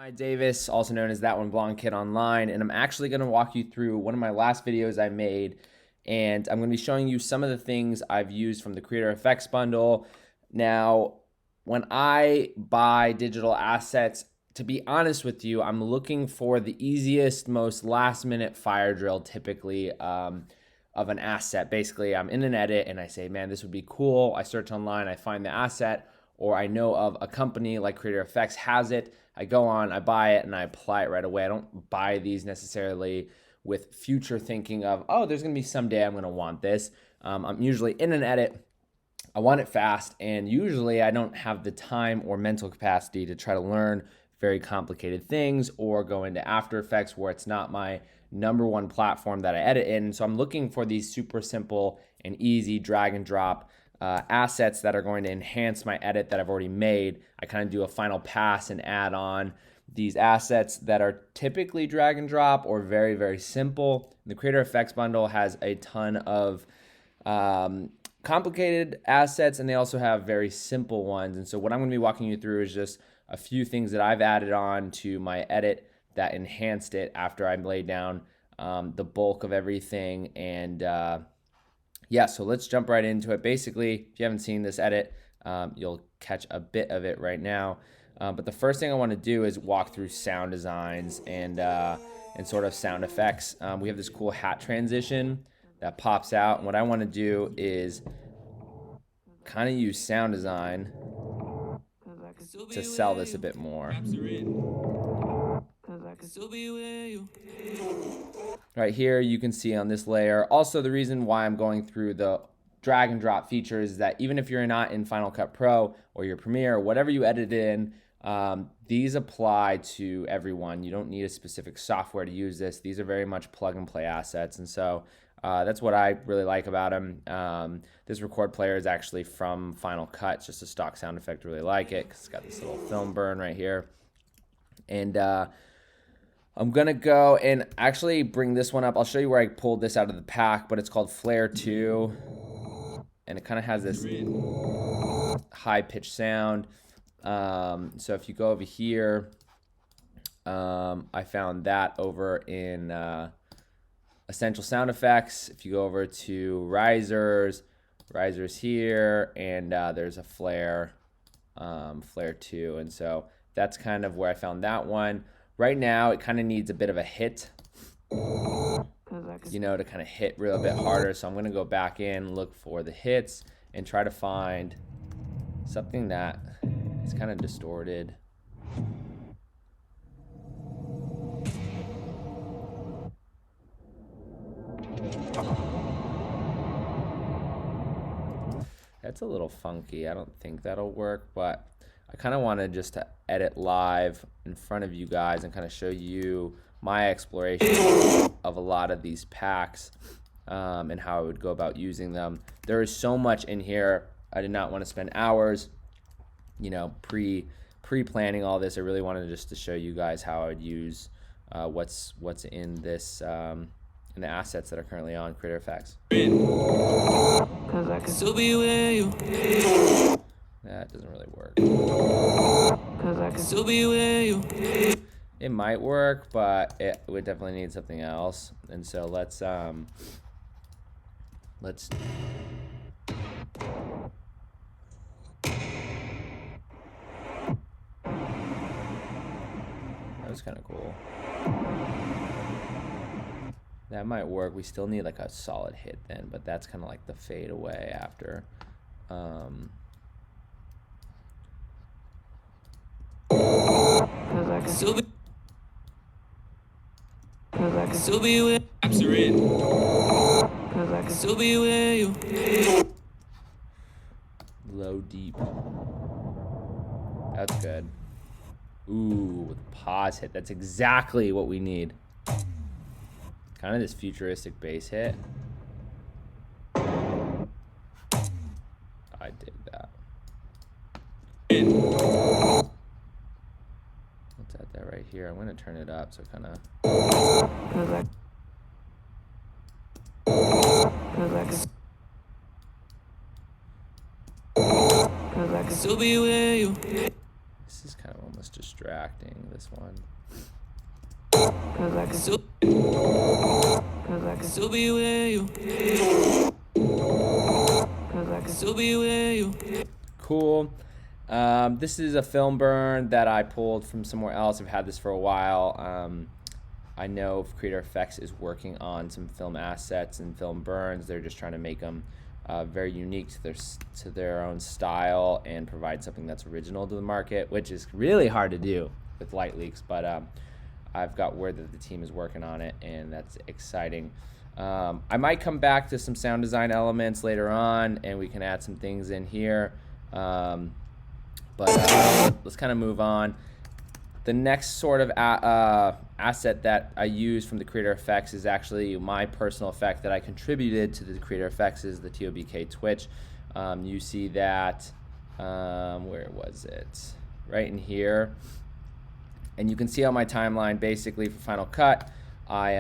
Hi Davis, also known as That One Blonde Kid Online, and I'm actually going to walk you through one of my last videos I made, and I'm going to be showing you some of the things I've used from the Creator FX bundle. Now, when I buy digital assets, to be honest with you, I'm looking for the easiest, most last-minute fire drill typically of an asset. Basically, I'm in an edit and I say, man, this would be cool. I search online, I find the asset, or I know of a company like Creator FX has it. I go on, I buy it, and I apply it right away. I don't buy these necessarily with future thinking of, oh, there's gonna be someday I'm gonna want this. I'm usually in an edit, I want it fast, and usually I don't have the time or mental capacity to try to learn very complicated things or go into After Effects where it's not my number one platform that I edit in. So I'm looking for these super simple and easy drag and drop assets that are going to enhance my edit that I've already made. I kind of do a final pass and add on these assets that are typically drag and drop or very, very simple. The Creator Effects bundle has a ton of complicated assets, and they also have very simple ones. And so what I'm going to be walking you through is just a few things that I've added on to my edit that enhanced it after I laid down the bulk of everything. And yeah, so let's jump right into it. Basically, if you haven't seen this edit, you'll catch a bit of it right now. But the first thing I want to do is walk through sound designs and sort of sound effects. We have this cool hat transition that pops out. And what I want to do is kind of use sound design to sell this a bit more. Right here, you can see on this layer. Also, the reason why I'm going through the drag and drop features is that even if you're not in Final Cut Pro or your Premiere or whatever you edit in, these apply to everyone. You don't need a specific software to use this. These are very much plug and play assets. And so that's what I really like about them. This record player is actually from Final Cut. It's just a stock sound effect. I really like it because it's got this little film burn right here. And I'm going to go and actually bring this one up. I'll show you where I pulled this out of the pack, but it's called Flare 2. And it kind of has this high-pitched sound. So if you go over here, I found that over in Essential Sound Effects. If you go over to risers here, and there's a Flare 2. And so that's kind of where I found that one. Right now, it kind of needs a bit of a hit, you know, to kind of hit real bit harder. So I'm going to go back in, look for the hits, and try to find something that is kind of distorted. That's a little funky. I don't think that'll work, but I kind of wanted just to edit live in front of you guys and kind of show you my exploration of a lot of these packs and how I would go about using them. There is so much in here. I did not want to spend hours, you know, pre-planning all this. I really wanted just to show you guys how I would use what's in this in the assets that are currently on Creator FX. I can still be with you. That doesn't really work. Cause I can still be with you. It might work, but it would definitely need something else. And so let's that was kind of cool. That might work. We still need like a solid hit then, but that's kind of like the fade away after. Cause I can still be. Cause I can still be with. Cause I can still be with you. Low deep. That's good. Ooh, with pause hit. That's exactly what we need. Kind of this futuristic bass hit. I dig that. Let's add that right here. I'm going to turn it up so kind of. Cause I can still be with you. This is kind kind of almost distracting, this one. Cause I can still be with you. Cause I can still be with you. Cool. This is a film burn that I pulled from somewhere else. I've had this for a while. I know Creator FX is working on some film assets and film burns. They're just trying to make them very unique to their own style and provide something that's original to the market, which is really hard to do with light leaks. But I've got word that the team is working on it, and that's exciting. I might come back to some sound design elements later on, and we can add some things in here. But let's kind of move on. The next sort of asset that I use from the Creator Effects is actually my personal effect that I contributed to the Creator Effects, is the TOBK Twitch. You see that, where was it? Right in here. And you can see on my timeline, basically for Final Cut, I,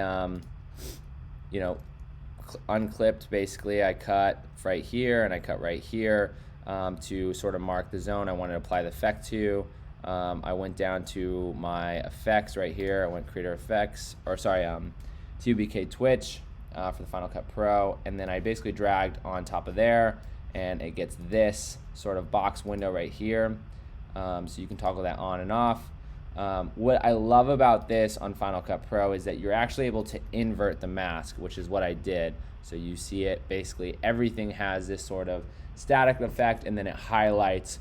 unclipped, basically. I cut right here and I cut right here to sort of mark the zone I wanted to apply the effect to. I went down to my effects right here. I went Creator Effects, TOBK Twitch for the Final Cut Pro, and then I basically dragged on top of there, and it gets this sort of box window right here. So you can toggle that on and off. What I love about this on Final Cut Pro is that you're actually able to invert the mask, which is what I did. So you see it, basically everything has this sort of static effect, and then it highlights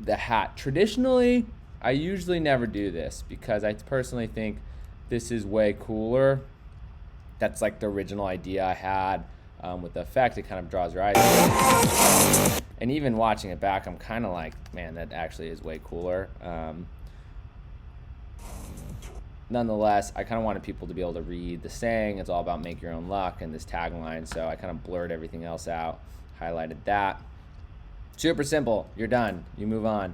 the hat. Traditionally, I usually never do this because I personally think this is way cooler. That's like the original idea I had with the effect. It kind of draws your eyes. And even watching it back, I'm kind of like, man, that actually is way cooler. Nonetheless, I kind of wanted people to be able to read the saying. It's all about make your own luck and this tagline. So I kind of blurred everything else out, highlighted that. Super simple. You're done. You move on.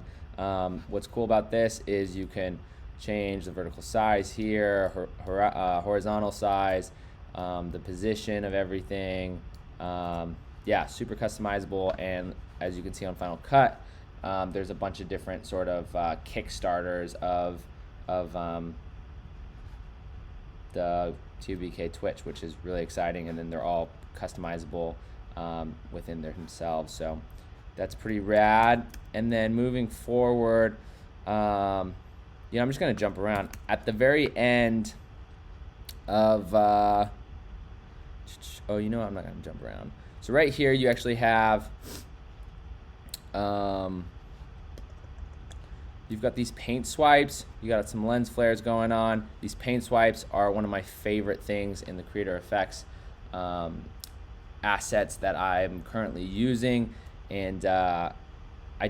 What's cool about this is you can change the vertical size here, horizontal size, the position of everything. Yeah, super customizable. And as you can see on Final Cut, there's a bunch of different sort of kickstarters of the TOBK Twitch, which is really exciting. And then they're all customizable within themselves. So that's pretty rad. And then moving forward, I'm just gonna jump around. At the very end of, I'm not gonna jump around. So right here, you actually have, you've got these paint swipes. You got some lens flares going on. These paint swipes are one of my favorite things in the Creator Effects assets that I'm currently using. And I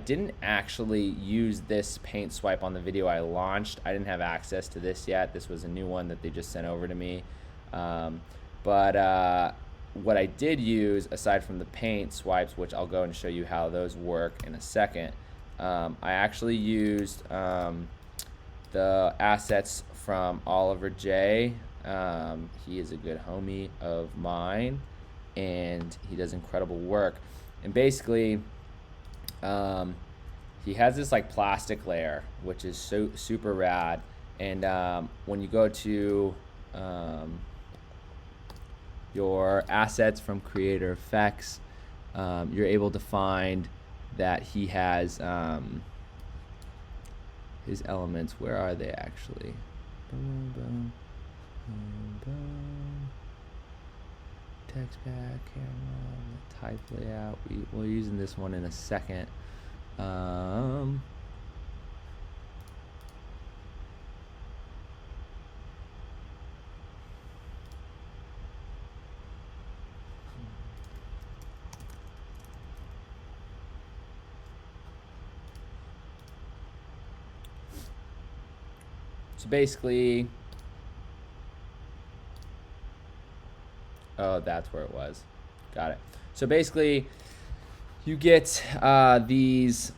didn't actually use this paint swipe on the video I launched. I didn't have access to this yet. This was a new one that they just sent over to me. But what I did use, aside from the paint swipes, which I'll go and show you how those work in a second, I actually used the assets from Oliver J. He is a good homie of mine, and he does incredible work. And basically, he has this like plastic layer, which is super rad. And when you go to your assets from Creator Effects, you're able to find that he has his elements. Where are they actually? Boom, boom, boom, boom. Text back, camera, type layout. We're using this one in a second. So basically, oh, that's where it was. Got it. So basically, you get these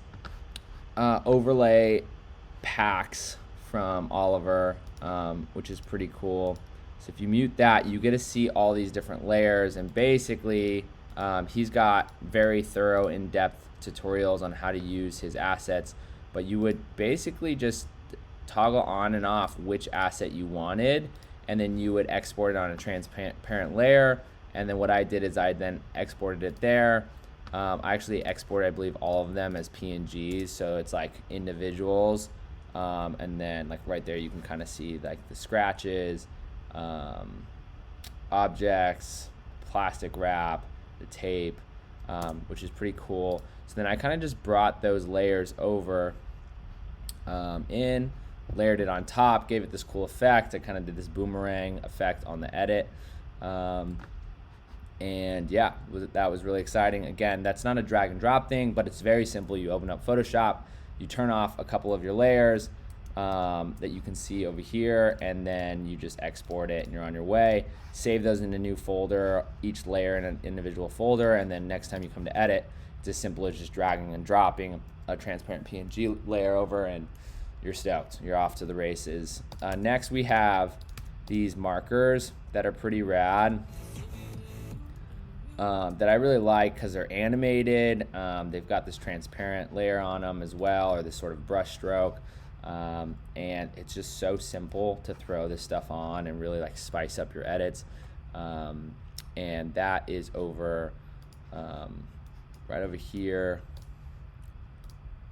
overlay packs from Oliver, which is pretty cool. So if you mute that, you get to see all these different layers. And basically, he's got very thorough, in-depth tutorials on how to use his assets but you would basically just toggle on and off which asset you wanted, and then you would export it on a transparent layer. And then what I did is I then exported it there. I actually exported, I believe, all of them as PNGs, so it's like individuals. And then like right there, you can kind of see like the scratches, objects, plastic wrap, the tape, which is pretty cool. So then I kind of just brought those layers over layered it on top, gave it this cool effect. I kind of did this boomerang effect on the edit. And yeah, that was really exciting. Again, that's not a drag and drop thing, but it's very simple. You open up Photoshop, you turn off a couple of your layers that you can see over here, and then you just export it and you're on your way. Save those in a new folder, each layer in an individual folder, and then next time you come to edit, it's as simple as just dragging and dropping a transparent PNG layer over, and you're stoked. You're off to the races. Next, we have these markers that are pretty rad. That I really like because they're animated. They've got this transparent layer on them as well, or this sort of brush stroke. And it's just so simple to throw this stuff on and really like spice up your edits. And that is over right over here.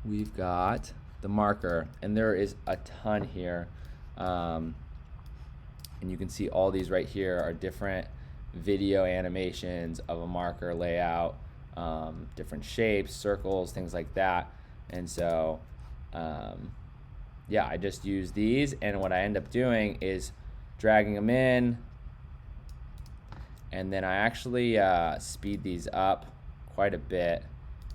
We've got the marker, and there is a ton here. And you can see all these right here are different video animations of a marker layout, different shapes, circles, things like that. And so yeah, I just use these, and what I end up doing is dragging them in, and then I actually speed these up quite a bit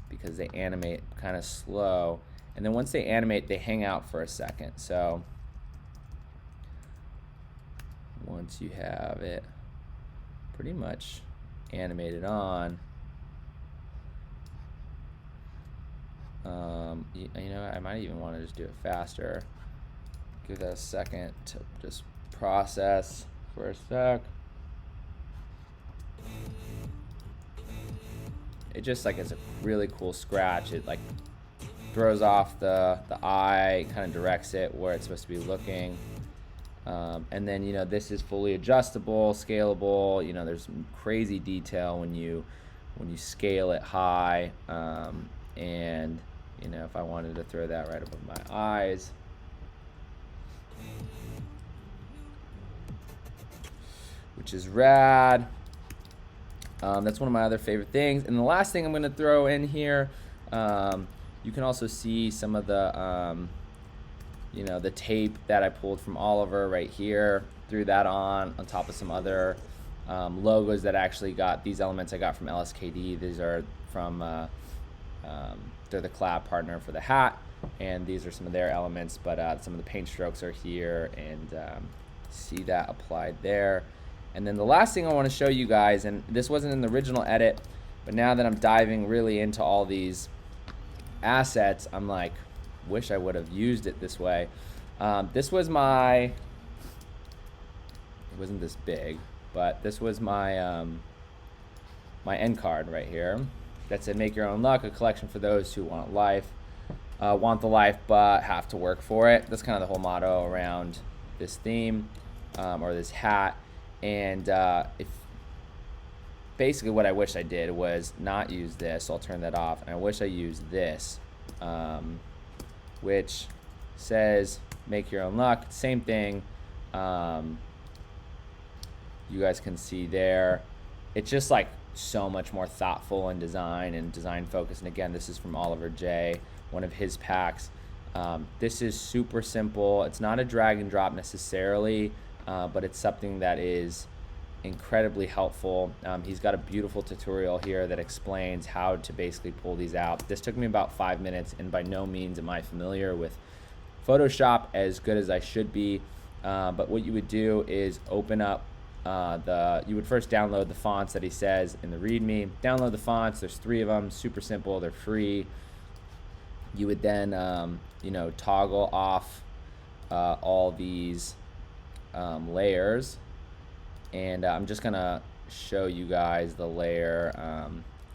because they animate kind of slow, and then once they animate, they hang out for a second. So once you have it pretty much animated on, you know, I might even want to just do it faster. Give that a second to just process for a sec. It just like it's a really cool scratch. It like throws off the eye, kind of directs it where it's supposed to be looking. And then, you know, this is fully adjustable, scalable. You know, there's some crazy detail when you scale it high. And, you know, if I wanted to throw that right above my eyes, which is rad. That's one of my other favorite things. And the last thing I'm going to throw in here, you can also see some of the, you know, the tape that I pulled from Oliver right here. Threw that on top of some other logos that I actually got. These elements I got from LSKD. These are from, they're the collab partner for the hat, and these are some of their elements, but some of the paint strokes are here, and see that applied there. And then the last thing I want to show you guys, and this wasn't in the original edit, but now that I'm diving really into all these assets, I'm like, wish I would have used it this way. This was my, it wasn't this big, but this was my my end card right here that said "Make Your Own Luck," a collection for those who want life, want the life but have to work for it. That's kind of the whole motto around this theme, or this hat. And if basically what I wish I did was not use this, so I'll turn that off, and I wish I used this, which says "Make Your Own Luck." Same thing. You guys can see there. It's just like so much more thoughtful in design and design focus. And again, this is from Oliver J, one of his packs. This is super simple. It's not a drag and drop necessarily, but it's something that is incredibly helpful. He's got a beautiful tutorial here that explains how to basically pull these out. This took me about 5 minutes, and by no means am I familiar with Photoshop as good as I should be. But what you would do is open up you would first download the fonts that he says in the README. Download the fonts. There's 3 of them. Super simple. They're free. You would then, you know, toggle off all these layers, and I'm just gonna show you guys the layer,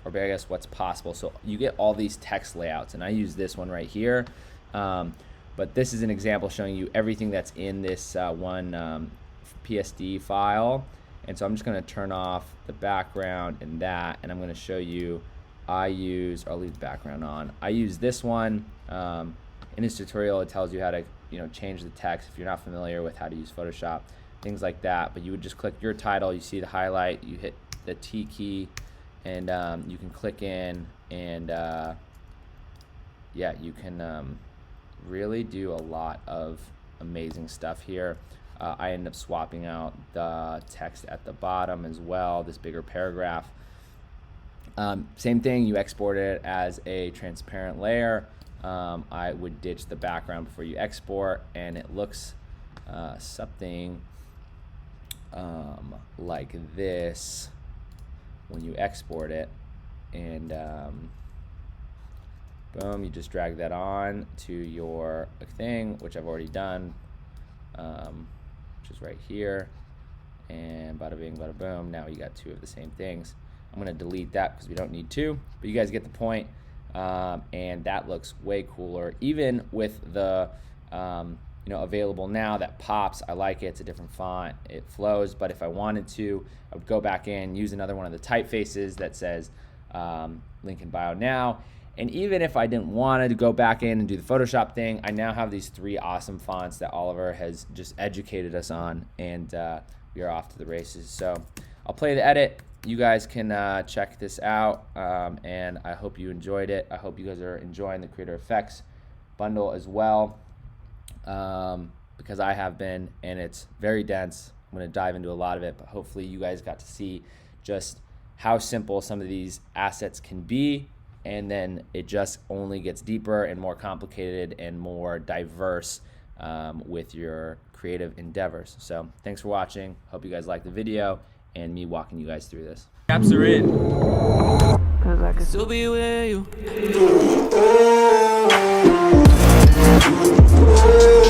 or I guess what's possible. So you get all these text layouts, and I use this one right here. But this is an example showing you everything that's in this one PSD file. And so I'm just going to turn off the background and that, and I'm going to show you I'll leave the background on. I use this one. In this tutorial, it tells you how to change the text if you're not familiar with how to use Photoshop, things like that. But you would just click your title, you see the highlight, you hit the T key, and you can click in, and yeah, you can really do a lot of amazing stuff here. I end up swapping out the text at the bottom as well, this bigger paragraph. Same thing, you export it as a transparent layer. I would ditch the background before you export, and it looks something like this when you export it. And boom, you just drag that on to your thing, which I've already done, which is right here, and bada bing, bada boom. Now you got two of the same things. I'm gonna delete that because we don't need two, but you guys get the point. And that looks way cooler, even with the available now that pops. I like it. It's a different font, it flows. But if I wanted to, I would go back in, use another one of the typefaces that says link in bio now. And even if I didn't want to go back in and do the Photoshop thing, I now have these 3 awesome fonts that Oliver has just educated us on, and we are off to the races. So I'll play the edit. You guys can check this out, and I hope you enjoyed it. I hope you guys are enjoying the Creator Effects bundle as well, because I have been, and it's very dense. I'm going to dive into a lot of it, but hopefully you guys got to see just how simple some of these assets can be, and then it just only gets deeper and more complicated and more diverse with your creative endeavors. So thanks for watching. Hope you guys liked the video and me walking you guys through this. Caps are in. 'Cause I can still be with you.